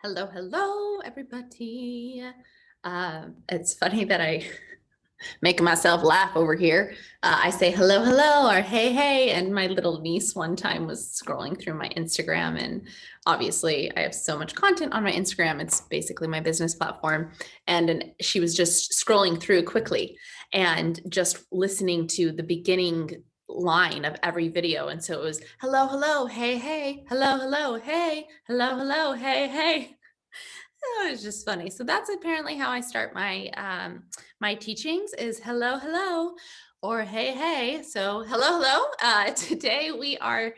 Hello, hello, everybody. It's funny that I make myself laugh over here. I say hello, hello, or hey, hey. And my little niece one time was scrolling through my Instagram. And obviously, I have so much content on my Instagram. It's basically my business platform. And she was just scrolling through quickly and just listening to the beginning line of every video. And so it was hello, hello, hey, hey, hello, hello, hey, hello, hello, hey, hey. Oh, it's just funny. So that's apparently how I start my teachings is hello, hello, or hey, hey. So hello, hello. Today we are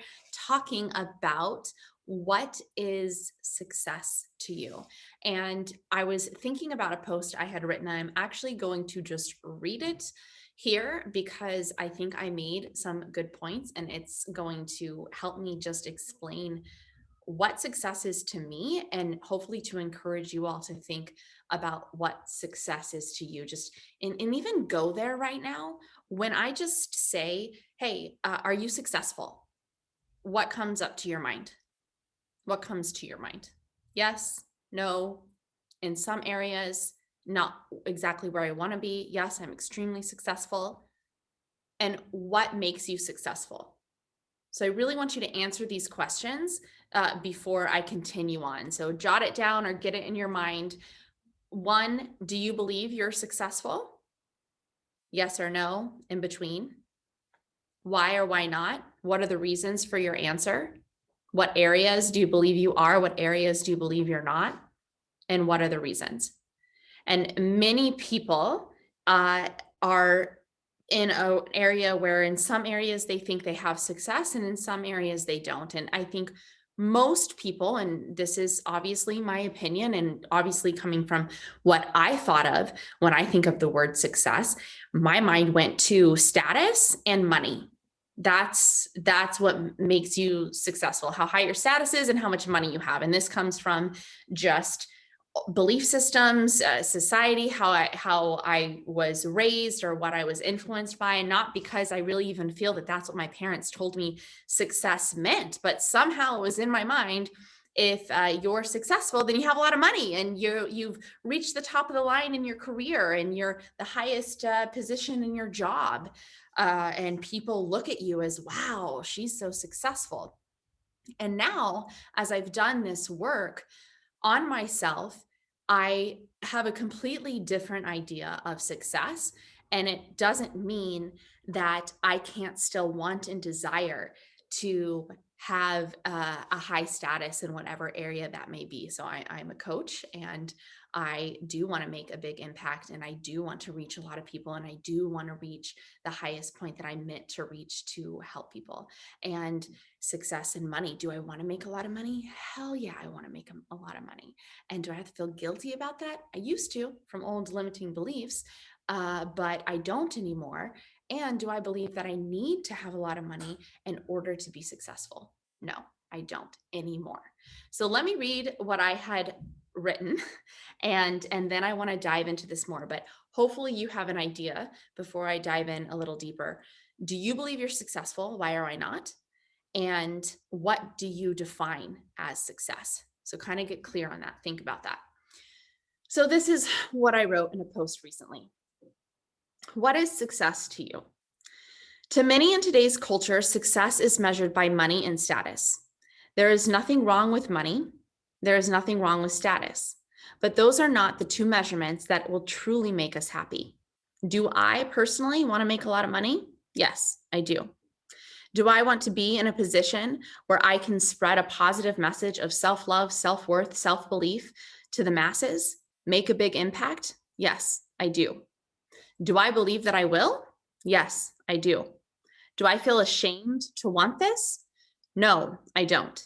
talking about what is success to you. And I was thinking about a post I had written. I'm actually going to just read it here because I think I made some good points and it's going to help me just explain what success is to me and hopefully to encourage you all to think about what success is to you just and even go there right now when I just say hey, are you successful? What comes up to your mind? What comes to your mind? Yes, no, in some areas not exactly where I want to be. Yes, I'm extremely successful. And what makes you successful? So I really want you to answer these questions before I continue on. So jot it down or get it in your mind. One, do you believe you're successful? Yes or no, in between. Why or why not? What are the reasons for your answer? What areas do you believe you are? What areas do you believe you're not? And what are the reasons? And many people are in an area where in some areas they think they have success and in some areas they don't. And I think most people, and this is obviously my opinion and obviously coming from what I thought of when I think of the word success, my mind went to status and money. That's what makes you successful, how high your status is and how much money you have. And this comes from just belief systems, society, how I was raised or what I was influenced by, and not because I really even feel that that's what my parents told me success meant, but somehow it was in my mind. If you're successful, then you have a lot of money, and you've reached the top of the line in your career, and you're the highest position in your job, and people look at you as, wow, she's so successful. And now, as I've done this work on myself, I have a completely different idea of success. And it doesn't mean that I can't still want and desire to have a high status in whatever area that may be. So I'm a coach and I do want to make a big impact and I do want to reach a lot of people and I do want to reach the highest point that I'm meant to reach to help people. And success and money. Do I want to make a lot of money? Hell yeah, I want to make a lot of money. And do I have to feel guilty about that? I used to from old limiting beliefs, but I don't anymore. And do I believe that I need to have a lot of money in order to be successful? No, I don't anymore. So let me read what I had written and then I want to dive into this more, but hopefully you have an idea before I dive in a little deeper. Do you believe you're successful? Why or why not? And what do you define as success? So kind of get clear on that. Think about that. So this is what I wrote in a post recently. What is success to you? To many in today's culture, success is measured by money and status. There is nothing wrong with money. There is nothing wrong with status. But those are not the two measurements that will truly make us happy. Do I personally want to make a lot of money? Yes, I do. Do I want to be in a position where I can spread a positive message of self love, self worth, self belief to the masses, make a big impact? Yes, I do. Do I believe that I will? Yes, I do. Do I feel ashamed to want this? No, I don't.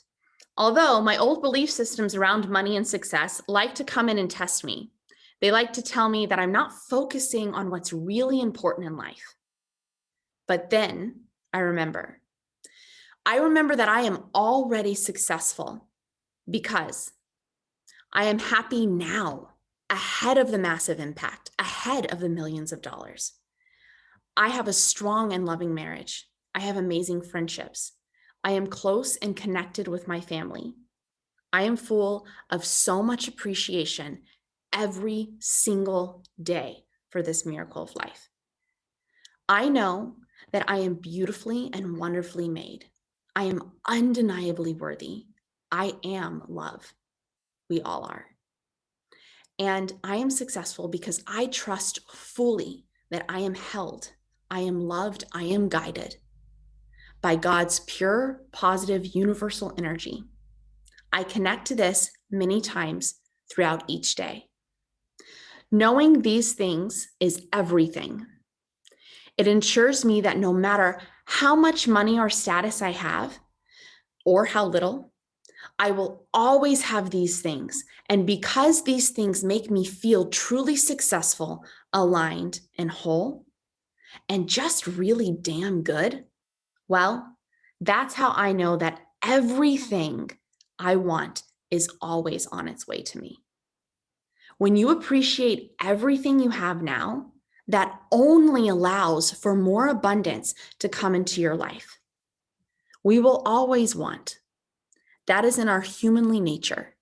Although my old belief systems around money and success like to come in and test me, they like to tell me that I'm not focusing on what's really important in life. But then I remember that I am already successful because I am happy now, ahead of the massive impact, ahead of the millions of dollars. I have a strong and loving marriage. I have amazing friendships. I am close and connected with my family. I am full of so much appreciation every single day for this miracle of life. I know that I am beautifully and wonderfully made. I am undeniably worthy. I am love. We all are. And I am successful because I trust fully that I am held, I am loved, I am guided by God's pure, positive, universal energy. I connect to this many times throughout each day. Knowing these things is everything. It ensures me that no matter how much money or status I have, or how little, I will always have these things. And because these things make me feel truly successful, aligned, and whole, and just really damn good, well, that's how I know that everything I want is always on its way to me. When you appreciate everything you have now, that only allows for more abundance to come into your life. We will always want. That is in our humanly nature.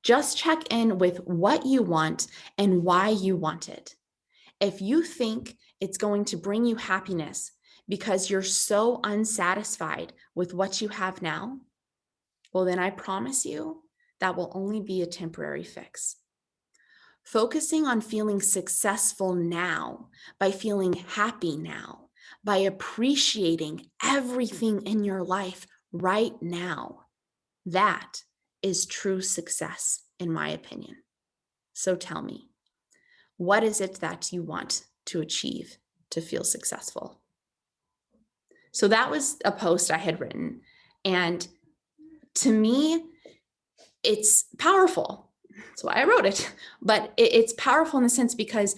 Just check in with what you want and why you want it. If you think it's going to bring you happiness because you're so unsatisfied with what you have now, well, then I promise you that will only be a temporary fix. Focusing on feeling successful now, by feeling happy now, by appreciating everything in your life right now, that is true success, in my opinion. So tell me, what is it that you want to achieve to feel successful? So that was a post I had written. And to me, it's powerful. That's why I wrote it. But it's powerful in the sense because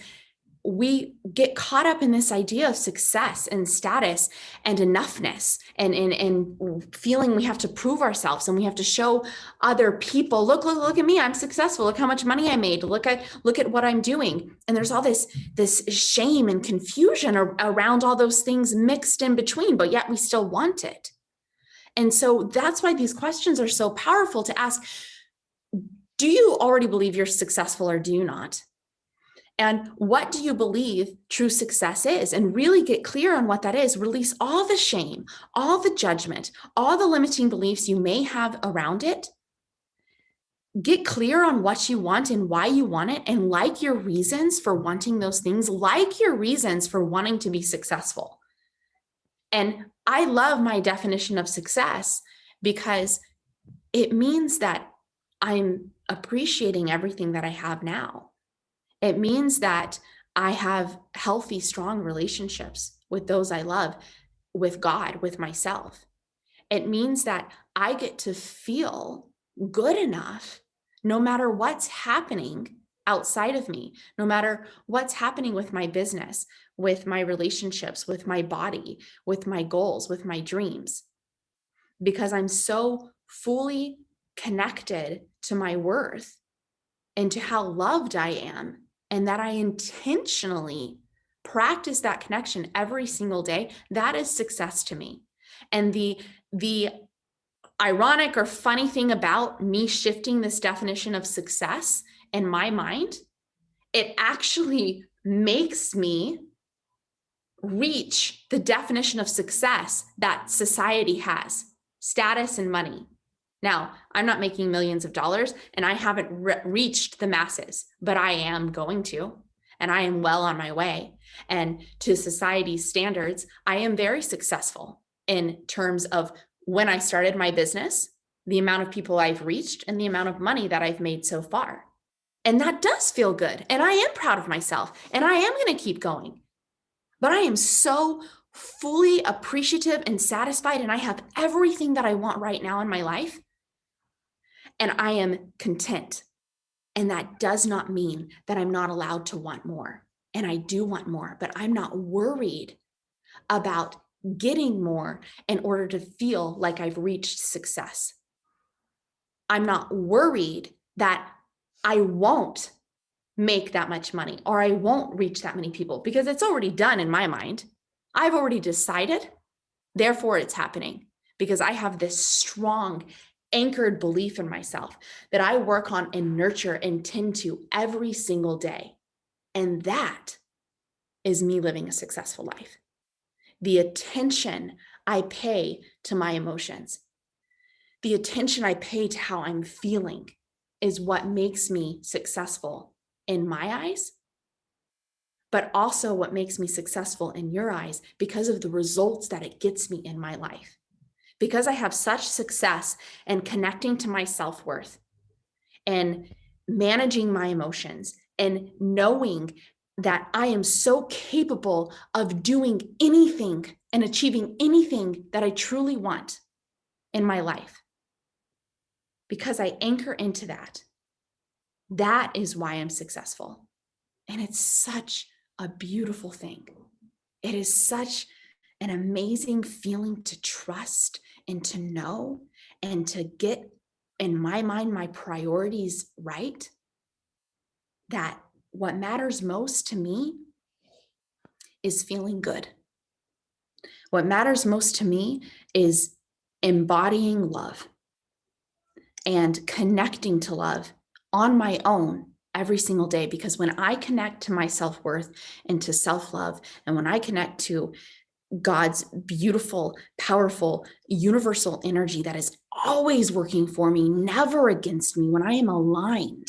we get caught up in this idea of success and status and enoughness and feeling we have to prove ourselves and we have to show other people, look at me, I'm successful. Look how much money I made. Look at what I'm doing. And there's all this shame and confusion around all those things mixed in between, but yet we still want it. And so that's why these questions are so powerful to ask. Do you already believe you're successful or do you not? And what do you believe true success is? And really get clear on what that is. Release all the shame, all the judgment, all the limiting beliefs you may have around it. Get clear on what you want and why you want it, and like your reasons for wanting those things, like your reasons for wanting to be successful. And I love my definition of success because it means that I'm appreciating everything that I have now. It means that I have healthy, strong relationships with those I love, with God, with myself. It means that I get to feel good enough no matter what's happening outside of me, no matter what's happening with my business, with my relationships, with my body, with my goals, with my dreams, because I'm so fully connected to my worth and to how loved I am, and that I intentionally practice that connection every single day. That is success to me. And the ironic or funny thing about me shifting this definition of success in my mind, it actually makes me reach the definition of success that society has: status and money. Now, I'm not making millions of dollars and I haven't reached the masses, but I am going to, and I am well on my way. And to society's standards, I am very successful in terms of when I started my business, the amount of people I've reached, and the amount of money that I've made so far. And that does feel good. And I am proud of myself, and I am going to keep going. But I am so fully appreciative and satisfied, and I have everything that I want right now in my life. And I am content. And that does not mean that I'm not allowed to want more. And I do want more, but I'm not worried about getting more in order to feel like I've reached success. I'm not worried that I won't make that much money or I won't reach that many people, because it's already done in my mind. I've already decided, therefore it's happening, because I have this strong anchored belief in myself that I work on and nurture and tend to every single day. And that is me living a successful life. The attention I pay to my emotions, the attention I pay to how I'm feeling is what makes me successful in my eyes, but also what makes me successful in your eyes because of the results that it gets me in my life. Because I have such success in connecting to my self-worth and managing my emotions and knowing that I am so capable of doing anything and achieving anything that I truly want in my life. Because I anchor into that, that is why I'm successful. And it's such a beautiful thing. It is such an amazing feeling to trust and to know and to get, in my mind, my priorities right. That what matters most to me is feeling good. What matters most to me is embodying love and connecting to love on my own every single day. Because when I connect to my self-worth and to self-love, and when I connect to God's beautiful, powerful, universal energy that is always working for me, never against me, when I am aligned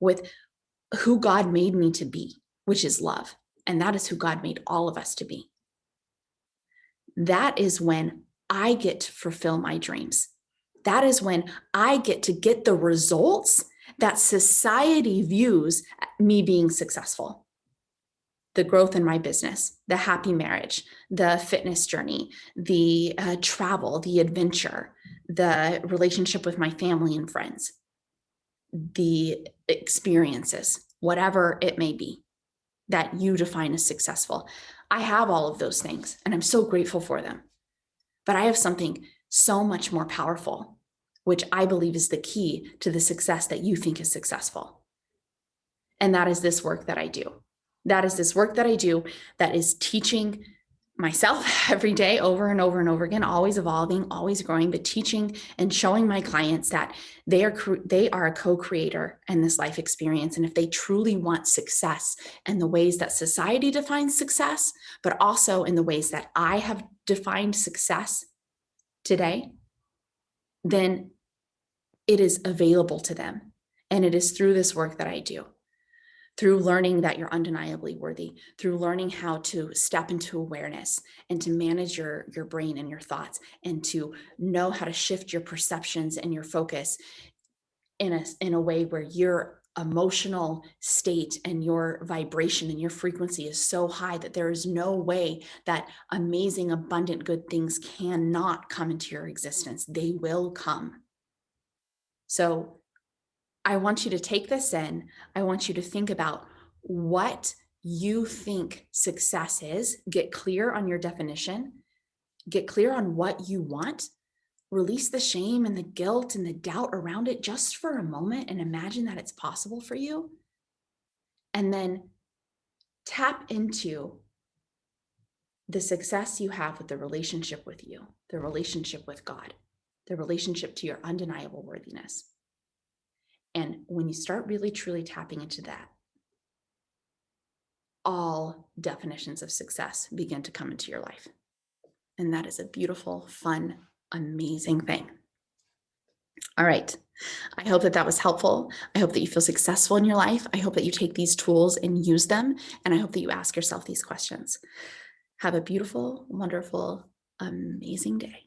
with who God made me to be, which is love, and that is who God made all of us to be, that is when I get to fulfill my dreams. That is when I get to get the results that society views me being successful. The growth in my business, the happy marriage, the fitness journey, the travel, the adventure, the relationship with my family and friends, the experiences, whatever it may be that you define as successful. I have all of those things and I'm so grateful for them. But I have something so much more powerful, which I believe is the key to the success that you think is successful. And that is this work that I do. That is this work that I do that is teaching myself every day over and over and over again, always evolving, always growing, but teaching and showing my clients that they are a co-creator in this life experience. And if they truly want success in the ways that society defines success, but also in the ways that I have defined success today, then it is available to them. And it is through this work that I do. Through learning that you're undeniably worthy, through learning how to step into awareness and to manage your brain and your thoughts, and to know how to shift your perceptions and your focus in a way where your emotional state and your vibration and your frequency is so high that there is no way that amazing, abundant, good things cannot come into your existence. They will come. So I want you to take this in. I want you to think about what you think success is. Get clear on your definition. Get clear on what you want. Release the shame and the guilt and the doubt around it just for a moment and imagine that it's possible for you. And then tap into the success you have with the relationship with you, the relationship with God, the relationship to your undeniable worthiness. And when you start really, truly tapping into that, all definitions of success begin to come into your life. And that is a beautiful, fun, amazing thing. All right. I hope that that was helpful. I hope that you feel successful in your life. I hope that you take these tools and use them. And I hope that you ask yourself these questions. Have a beautiful, wonderful, amazing day.